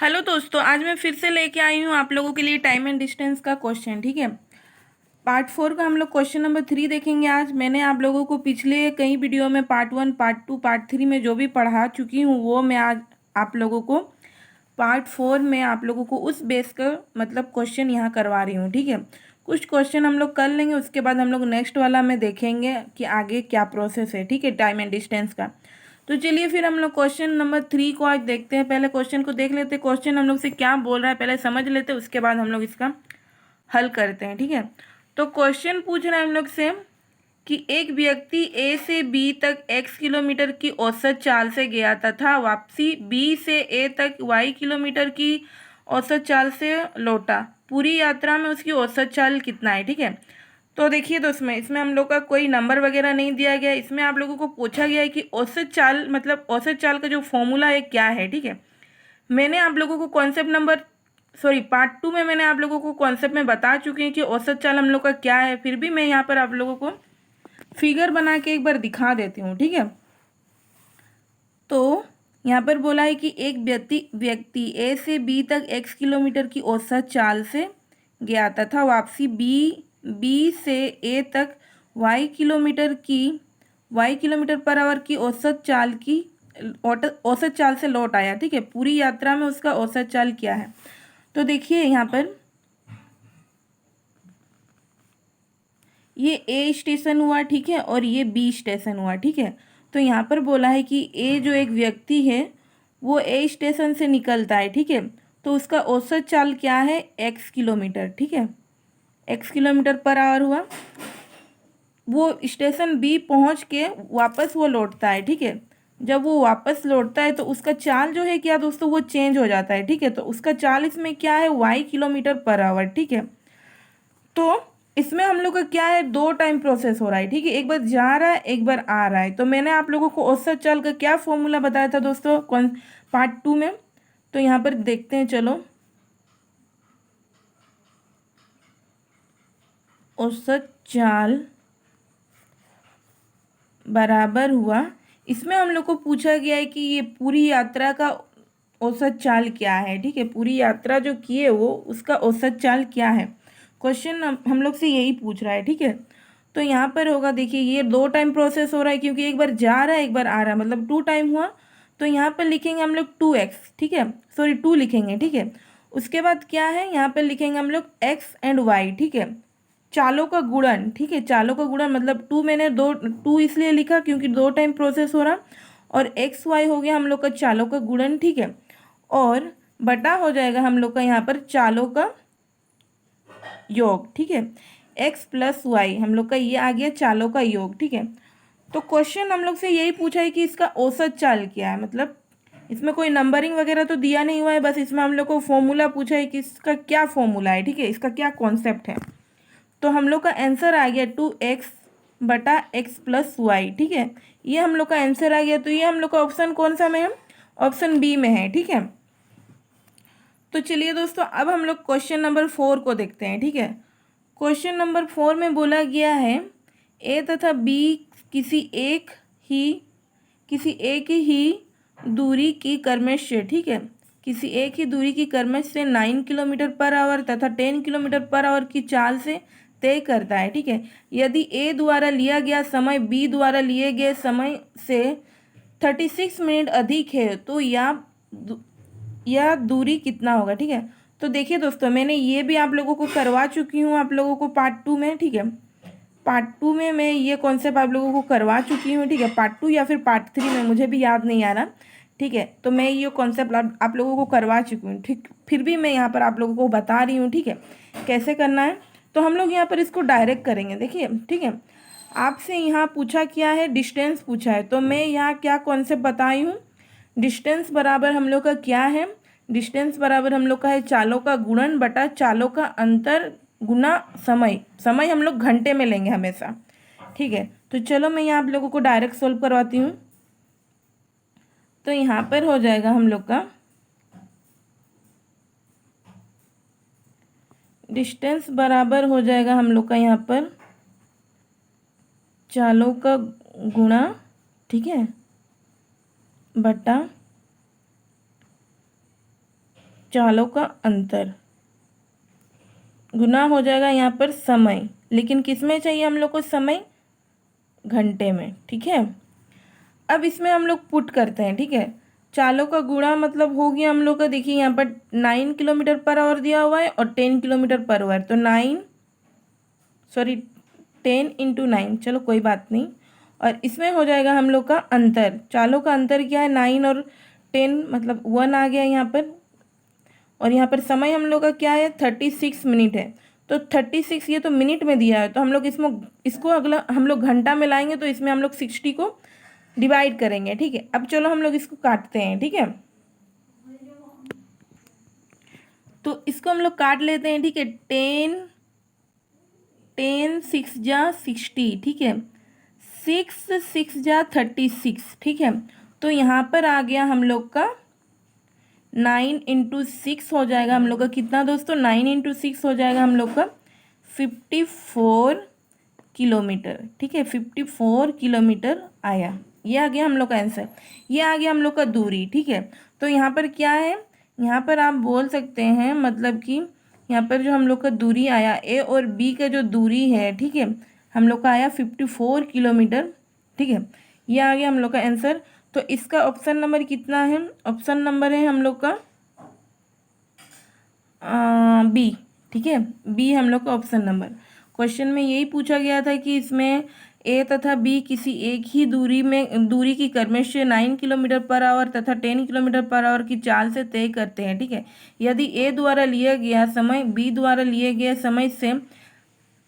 Hello दोस्तों, आज मैं फिर से लेके आई हूँ आप लोगों के लिए टाइम एंड डिस्टेंस का क्वेश्चन। ठीक है, पार्ट 4 का हम लोग क्वेश्चन नंबर 3 देखेंगे। आज मैंने आप लोगों को पिछले कई वीडियो में पार्ट 1, पार्ट 2, पार्ट 3 में जो भी पढ़ा चुकी हूँ वो मैं आज आप लोगों को पार्ट 4 में आप लोगों को उस बेस का मतलब क्वेश्चन यहाँ करवा रही हूँ। ठीक है, कुछ क्वेश्चन हम लोग कर लेंगे, उसके बाद हम लोग नेक्स्ट वाला में देखेंगे कि आगे क्या प्रोसेस है। ठीक है, टाइम एंड डिस्टेंस का। तो चलिए फिर हम लोग क्वेश्चन नंबर 3 को आज देखते हैं। पहले क्वेश्चन को देख लेते हैं, क्वेश्चन हम लोग से क्या बोल रहा है पहले समझ लेते हैं, उसके बाद हम लोग इसका हल करते हैं। ठीक है, तो क्वेश्चन पूछ रहा है हम लोग से कि एक व्यक्ति ए से बी तक x किलोमीटर की औसत चाल से गया तथा वापसी बी से ए तक y किलोमीटर की औसत चाल से लौटा। पूरी यात्रा में उसकी औसत चाल कितना है। ठीक है, तो देखिए दोस्त में इसमें हम लोग का कोई नंबर वगैरह नहीं दिया गया है। इसमें आप लोगों को पूछा गया है कि औसत चाल मतलब औसत चाल का जो फॉर्मूला है क्या है। ठीक है, मैंने आप लोगों को कॉन्सेप्ट नंबर पार्ट 2 में मैंने आप लोगों को कॉन्सेप्ट में बता चुकी हूँ कि औसत चाल हम लोग का क्या है। फिर भी मैं यहाँ पर आप लोगों को फिगर बना के एक बार दिखा देती हूँ। ठीक है, तो यहाँ पर बोला है कि एक व्यक्ति ए से बी तक x किलोमीटर की औसत चाल से गया तथा वापसी बी से ए तक y किलोमीटर पर आवर की औसत चाल से लौट आया। ठीक है, पूरी यात्रा में उसका औसत चाल क्या है। तो देखिए यहाँ पर ये ए स्टेशन हुआ, ठीक है, और ये बी स्टेशन हुआ। ठीक है, तो यहाँ पर बोला है कि ए जो एक व्यक्ति है वो ए स्टेशन से निकलता है। ठीक है, तो उसका औसत चाल क्या है, x किलोमीटर। ठीक है, x किलोमीटर पर आवर हुआ। वो स्टेशन बी पहुँच के वापस वो लौटता है। ठीक है, जब वो वापस लौटता है तो उसका चाल जो है क्या दोस्तों, वो चेंज हो जाता है। ठीक है, तो उसका चाल इसमें क्या है, y किलोमीटर पर आवर। ठीक है, तो इसमें हम लोग का क्या है, दो टाइम प्रोसेस हो रहा है। ठीक है, एक बार जा रहा है, एक बार आ रहा है। तो मैंने आप लोगों को औसत चाल का क्या फॉर्मूला बताया था दोस्तों कौन पार्ट 2 में, तो यहाँ पर देखते हैं। चलो, औसत चाल बराबर हुआ, इसमें हम लोग को पूछा गया है कि ये पूरी यात्रा का औसत चाल क्या है। ठीक है, पूरी यात्रा जो किए वो उसका औसत चाल क्या है, क्वेश्चन हम लोग से यही पूछ रहा है। ठीक है, तो यहाँ पर होगा, देखिए ये दो टाइम प्रोसेस हो रहा है क्योंकि एक बार जा रहा है एक बार आ रहा है, मतलब 2 टाइम हुआ। तो यहाँ पर लिखेंगे हम लोग 2x। ठीक है, 2 लिखेंगे। ठीक है, उसके बाद क्या है, यहाँ पर लिखेंगे हम लोग x एंड y। ठीक है, चालों का गुणन। ठीक है, चालों का गुणन मतलब 2, मैंने 2 इसलिए लिखा क्योंकि 2 टाइम प्रोसेस हो रहा, और एक्स वाई हो गया हम लोग का चालों का गुणन। ठीक है, और बटा हो जाएगा हम लोग का यहाँ पर चालों का योग। ठीक है, x प्लस वाई हम लोग का ये आ गया चालों का योग। ठीक है, तो क्वेश्चन हम लोग से यही पूछा है कि इसका औसत चाल क्या है, मतलब इसमें कोई नंबरिंग वगैरह तो दिया नहीं हुआ है, बस इसमें हम लोग को फॉर्मूला पूछा है कि इसका क्या फॉर्मूला है। ठीक है, इसका क्या कॉन्सेप्ट है। तो हम लोग का आंसर आ गया 2x बटा x प्लस वाई। ठीक है, ये हम लोग का आंसर आ गया। तो ये हम लोग का ऑप्शन कौन सा में है, ऑप्शन बी में है। ठीक है, तो चलिए दोस्तों अब हम लोग क्वेश्चन नंबर 4 को देखते हैं। ठीक है, क्वेश्चन नंबर 4 में बोला गया है ए तथा बी किसी ही एक ही दूरी की क्रमश से, ठीक है, किसी एक ही दूरी की क्रमश से 9 किलोमीटर पर आवर तथा 10 किलोमीटर पर आवर की चाल से तय करता है। ठीक है, यदि ए द्वारा लिया गया समय बी द्वारा लिए गए समय से 36 मिनट अधिक है तो यह दूरी कितना होगा। ठीक है, तो देखिए दोस्तों मैंने ये भी आप लोगों को करवा चुकी हूँ आप लोगों को पार्ट 2 में। ठीक है, पार्ट 2 में मैं ये कॉन्सेप्ट आप लोगों को करवा चुकी हूँ। ठीक है, पार्ट 2 या फिर पार्ट 3 में, मुझे भी याद नहीं आ रहा। ठीक है, तो मैं ये कॉन्सेप्ट आप लोगों को करवा चुकी हूँ। ठीक, फिर भी मैं यहाँ पर आप लोगों को बता रही हूँ। ठीक है, कैसे करना है, तो हम लोग यहाँ पर इसको डायरेक्ट करेंगे। देखिए, ठीक है, आपसे यहाँ पूछा क्या है, डिस्टेंस पूछा है, तो मैं यहाँ क्या कॉन्सेप्ट बताई हूँ, डिस्टेंस बराबर हम लोग का क्या है, डिस्टेंस बराबर हम लोग का है चालों का गुणन बटा चालों का अंतर गुना समय। समय हम लोग घंटे में लेंगे हमेशा। ठीक है, तो चलो मैं यहाँ आप लोगों को डायरेक्ट सोल्व करवाती हूँ। तो यहाँ पर हो जाएगा हम लोग का डिस्टेंस बराबर हो जाएगा हम लोग का यहाँ पर चालों का गुणा, ठीक है, बटा चालों का अंतर गुना हो जाएगा यहाँ पर समय, लेकिन किस में चाहिए हम लोग को समय? घंटे में, ठीक है। अब इसमें हम लोग पुट करते हैं, ठीक है। चालों का गुणा मतलब हो गया हम लोग का, देखिए यहाँ पर 9 किलोमीटर पर आवर दिया हुआ है और 10 किलोमीटर पर आवर, तो 10 इंटू 9, चलो कोई बात नहीं। और इसमें हो जाएगा हम लोग का अंतर, चालों का अंतर क्या है? 9 और 10 मतलब 1 आ गया यहाँ पर। और यहाँ पर समय हम लोग का क्या है? 36 मिनट है। तो 36 ये तो मिनट में दिया है, तो हम लोग इसको अगला हम लोग घंटा में लाएंगे, तो इसमें हम लोग 60 को डिवाइड करेंगे, ठीक है। अब चलो हम लोग इसको काटते हैं, ठीक है। तो इसको हम लोग काट लेते हैं, ठीक है। 10 6 जा 60, ठीक है। 6 6 जा 36, ठीक है। तो यहाँ पर आ गया हम लोग का 9 इंटू 6 हो जाएगा हम लोग का कितना दोस्तों? 9 इंटू 6 हो जाएगा हम लोग का 54 किलोमीटर, ठीक है। 54 किलोमीटर आया, ये आ गया हम लोग का आंसर। ये आ गया हम लोग का दूरी, ठीक है। तो यहाँ पर क्या है? यहाँ पर आप बोल सकते हैं मतलब कि यहाँ पर जो हम लोग का दूरी आया, ए और बी का जो दूरी है, ठीक है, हम लोग का आया 54 किलोमीटर, ठीक है। ये आ गया हम लोग का आंसर। तो इसका ऑप्शन नंबर कितना है? ऑप्शन नंबर है हम लोग का बी, ठीक है। बी हम लोग का ऑप्शन नंबर। क्वेश्चन में यही पूछा गया था कि इसमें ए तथा बी किसी एक ही दूरी की क्रमशः 9 किलोमीटर पर आवर तथा 10 किलोमीटर पर आवर की चाल से तय करते हैं, ठीक है। यदि ए द्वारा लिया गया समय बी द्वारा लिए गए समय से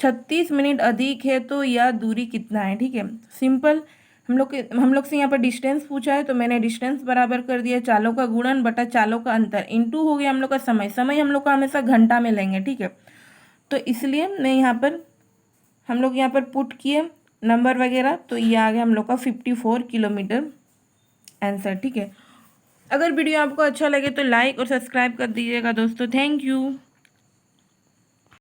36 मिनट अधिक है तो यह दूरी कितना है, ठीक है। सिंपल, हम लोग से यहाँ पर डिस्टेंस पूछा है, तो मैंने डिस्टेंस बराबर कर दिया चालों का गुणन बटा चालों का अंतर, इनटू हो गया हम लोग का समय। समय हम लोग का हमेशा घंटा में लेंगे, ठीक है। तो इसलिए मैं यहाँ पर हम लोग यहाँ पर पुट किए नंबर वगैरह, तो ये आ गया हम लोग का 54 किलोमीटर आंसर, ठीक है। अगर वीडियो आपको अच्छा लगे तो लाइक और सब्सक्राइब कर दीजिएगा दोस्तों। Thank you.